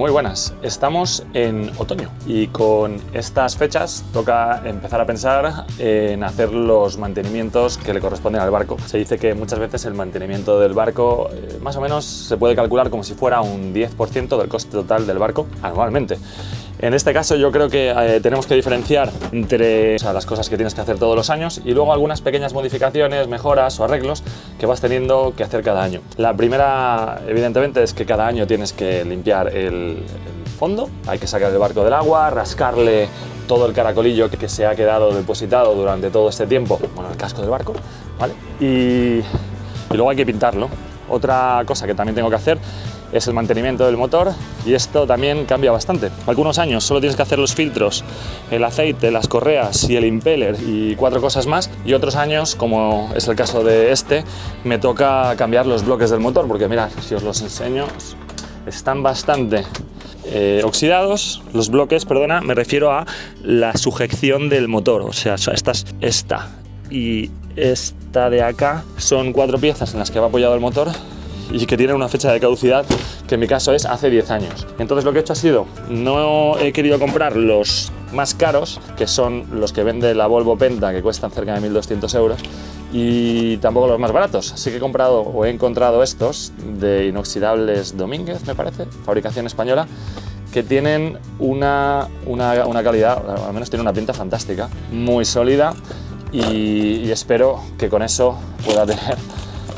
Muy buenas, estamos en otoño y con estas fechas toca empezar a pensar en hacer los mantenimientos que le corresponden al barco. Se dice que muchas veces el mantenimiento del barco más o menos se puede calcular como si fuera un 10% del coste total del barco anualmente. En este caso yo creo que tenemos que diferenciar entre las cosas que tienes que hacer todos los años y luego algunas pequeñas modificaciones, mejoras o arreglos que vas teniendo que hacer cada año. La primera, evidentemente, es que cada año tienes que limpiar el fondo, hay que sacar el barco del agua, rascarle todo el caracolillo que se ha quedado depositado durante todo este tiempo, bueno, el casco del barco, ¿vale? Y luego hay que pintarlo. Otra cosa que también tengo que hacer es el mantenimiento del motor y esto también cambia bastante. Algunos años solo tienes que hacer los filtros, el aceite, las correas y el impeller y 4 cosas más, y otros años, como es el caso de este, me toca cambiar los bloques del motor porque mirad, si os los enseño, están bastante oxidados. Los bloques, perdona, me refiero a la sujeción del motor, o sea, esta y esta de acá son 4 piezas en las que va apoyado el motor y que tienen una fecha de caducidad que en mi caso es hace 10 años. Entonces lo que he hecho ha sido, no he querido comprar los más caros, que son los que vende la Volvo Penta, que cuestan cerca de 1.200 euros, y tampoco los más baratos. Así que he encontrado estos de inoxidables Domínguez, me parece, fabricación española, que tienen una calidad, al menos tiene una pinta fantástica, muy sólida, y espero que con eso pueda tener,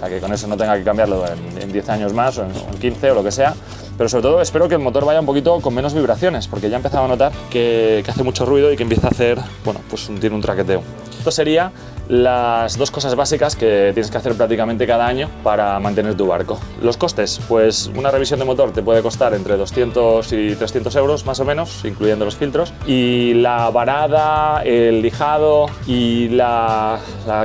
que con eso no tenga que cambiarlo en 10 años más o en 15 o lo que sea, pero sobre todo espero que el motor vaya un poquito con menos vibraciones, porque ya he empezado a notar que hace mucho ruido y que empieza a hacer, bueno, pues tiene un traqueteo. Esto sería las 2 cosas básicas que tienes que hacer prácticamente cada año para mantener tu barco. Los costes, pues una revisión de motor te puede costar entre 200 y 300 euros más o menos, incluyendo los filtros, y la varada, el lijado y la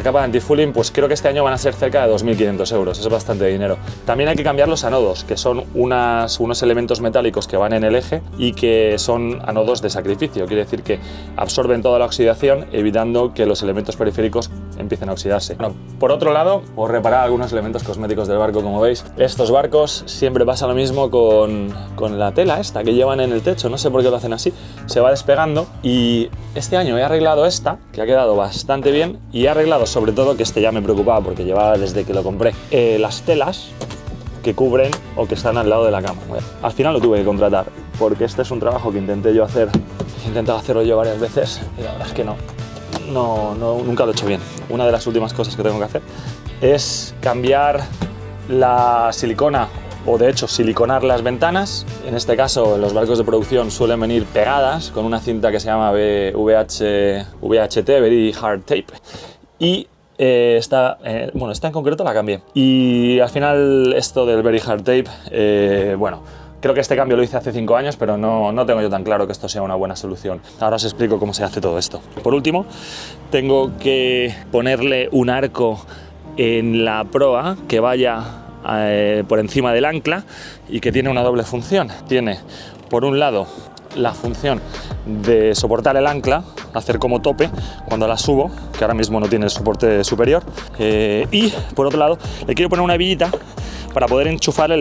capa de antifouling, pues creo que este año van a ser cerca de 2.500 euros, es bastante dinero. También hay que cambiar los anodos, que son unos elementos metálicos que van en el eje y que son anodos de sacrificio, quiere decir que absorben toda la oxidación, evitando que los elementos periféricos empiecen a oxidarse. Bueno, por otro lado, os reparar algunos elementos cosméticos del barco. Como veis, estos barcos siempre pasa lo mismo con la tela esta que llevan en el techo, no sé por qué lo hacen así, se va despegando, y este año he arreglado esta, que ha quedado bastante bien, y he arreglado sobre todo, que este ya me preocupaba porque llevaba desde que lo compré, las telas que cubren o que están al lado de la cama. Bueno, al final lo tuve que contratar porque este es un trabajo que intenté yo hacer, he intentado hacerlo yo varias veces y la verdad es que nunca lo he hecho bien. Una de las últimas cosas que tengo que hacer es cambiar la silicona, o de hecho siliconar las ventanas. En este caso los barcos de producción suelen venir pegadas con una cinta que se llama VHT, Very Hard Tape, y esta en concreto la cambié. Y al final esto del Very Hard Tape, bueno, creo que este cambio lo hice hace 5 años, pero no tengo yo tan claro que esto sea una buena solución. Ahora os explico cómo se hace todo esto. Por último, tengo que ponerle un arco en la proa que vaya por encima del ancla y que tiene una doble función. Tiene, por un lado, la función de soportar el ancla, hacer como tope cuando la subo, que ahora mismo no tiene el soporte superior, y por otro lado le quiero poner una hebillita para poder enchufar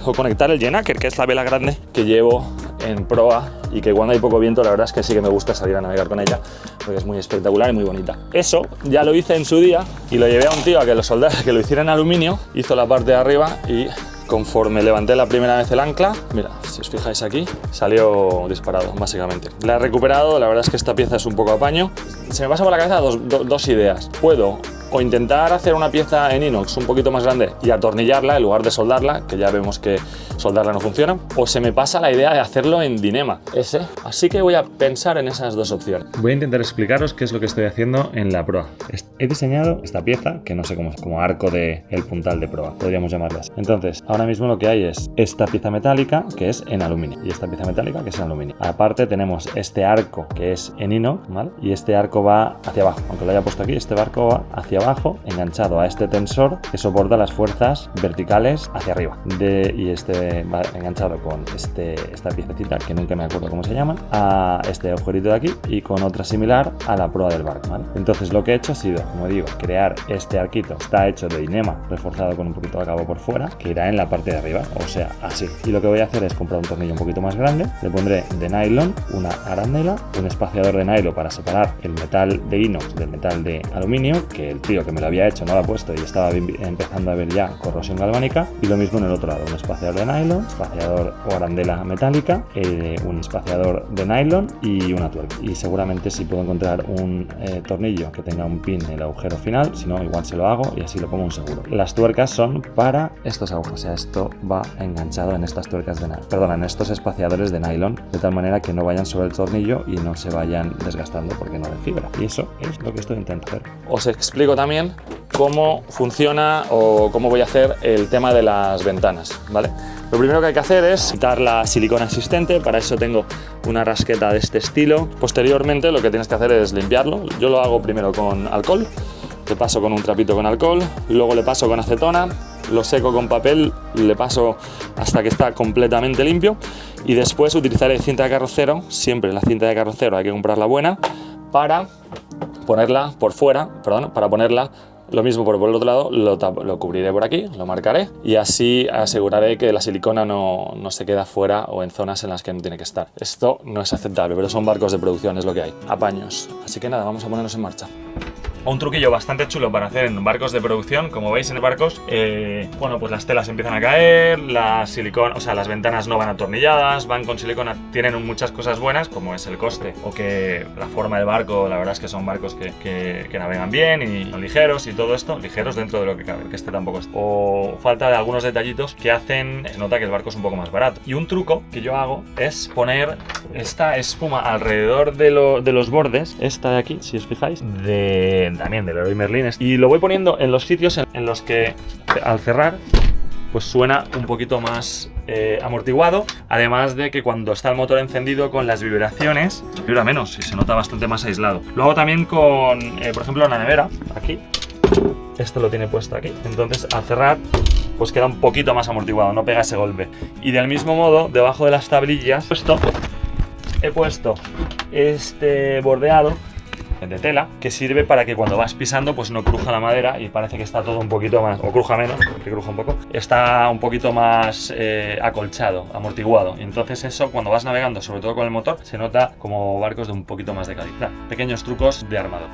o conectar el Jenaker, que es la vela grande que llevo en proa y que cuando hay poco viento la verdad es que sí que me gusta salir a navegar con ella porque es muy espectacular y muy bonita. Eso ya lo hice en su día y lo llevé a un tío a que lo soldara, que lo hiciera en aluminio, hizo la parte de arriba y conforme levanté la primera vez el ancla, mira, si os fijáis aquí, salió disparado básicamente. La he recuperado, la verdad es que esta pieza es un poco apaño. Se me pasa por la cabeza dos ideas. Puedo o intentar hacer una pieza en inox un poquito más grande y atornillarla en lugar de soldarla, que ya vemos que soldarla no funciona, o se me pasa la idea de hacerlo en Dyneema S. Así que voy a pensar en esas 2 opciones. Voy a intentar explicaros qué es lo que estoy haciendo en la proa. He diseñado esta pieza, que no sé cómo es, como arco del puntal de proa, podríamos llamarla así. Entonces, ahora mismo lo que hay es esta pieza metálica, que es en aluminio, y esta pieza metálica, que es en aluminio. Aparte tenemos este arco, que es en inox, ¿vale? Y este arco va hacia abajo. Aunque lo haya puesto aquí, este arco va hacia abajo, enganchado a este tensor que soporta las fuerzas verticales hacia arriba. Y este va enganchado con esta piececita, que nunca me acuerdo cómo se llama, a este agujerito de aquí y con otra similar a la proa del barco, ¿vale? Entonces lo que he hecho ha sido, como digo, crear este arquito. Está hecho de inema reforzado con un poquito de cabo por fuera, que irá en la parte de arriba, o sea, así. Y lo que voy a hacer es comprar un tornillo un poquito más grande, le pondré de nylon una arandela, un espaciador de nylon para separar el metal de inox del metal de aluminio, que el tío que me lo había hecho no lo ha puesto y estaba empezando a ver ya corrosión galvánica, y lo mismo en el otro lado, un espaciador de nylon, espaciador o arandela metálica, un espaciador de nylon y una tuerca. Y seguramente si puedo encontrar un tornillo que tenga un pin en el agujero final, si no igual se lo hago y así lo pongo un seguro. Las tuercas son para estos agujeros, o sea, esto va enganchado en estas tuercas de nylon, perdón, en estos espaciadores de nylon, de tal manera que no vayan sobre el tornillo y no se vayan desgastando porque no de fibra. Y eso es lo que estoy intentando hacer. Os explico también cómo funciona o cómo voy a hacer el tema de las ventanas, ¿vale? Lo primero que hay que hacer es quitar la silicona existente. Para eso tengo una rasqueta de este estilo. Posteriormente lo que tienes que hacer es limpiarlo. Yo lo hago primero con alcohol, le paso con un trapito con alcohol, luego le paso con acetona, lo seco con papel, le paso hasta que está completamente limpio y después utilizaré cinta de carrocero. Siempre la cinta de carrocero hay que comprarla buena para ponerla por fuera, para ponerla lo mismo por el otro lado, lo cubriré por aquí, lo marcaré y así aseguraré que la silicona no se queda fuera o en zonas en las que no tiene que estar. Esto no es aceptable, pero son barcos de producción, es lo que hay. Apaños. Así que nada, vamos a ponernos en marcha. Un truquillo bastante chulo para hacer en barcos de producción. Como veis en barcos, bueno, pues las telas empiezan a caer, la silicona, o sea, las ventanas no van atornilladas, van con silicona, tienen muchas cosas buenas, como es el coste o que la forma del barco. La verdad es que son barcos que navegan bien y son ligeros y todo esto, ligeros dentro de lo que cabe, que este tampoco es. O falta de algunos detallitos que hacen, se nota que el barco es un poco más barato. Y un truco que yo hago es poner esta espuma alrededor de los bordes, esta de aquí, si os fijáis, también del Leroy Merlin, y lo voy poniendo en los sitios en los que al cerrar pues suena un poquito más amortiguado, además de que cuando está el motor encendido con las vibraciones vibra menos y se nota bastante más aislado. Lo hago también con, por ejemplo, la nevera, aquí, esto lo tiene puesto aquí, entonces al cerrar pues queda un poquito más amortiguado, no pega ese golpe. Y del mismo modo, debajo de las tablillas he puesto este bordeado de tela que sirve para que cuando vas pisando pues no cruja la madera y parece que está todo un poquito más, o cruja menos, que cruja un poco, está un poquito más acolchado, amortiguado, y entonces eso cuando vas navegando, sobre todo con el motor, se nota como barcos de un poquito más de calidad. Pequeños trucos de armador.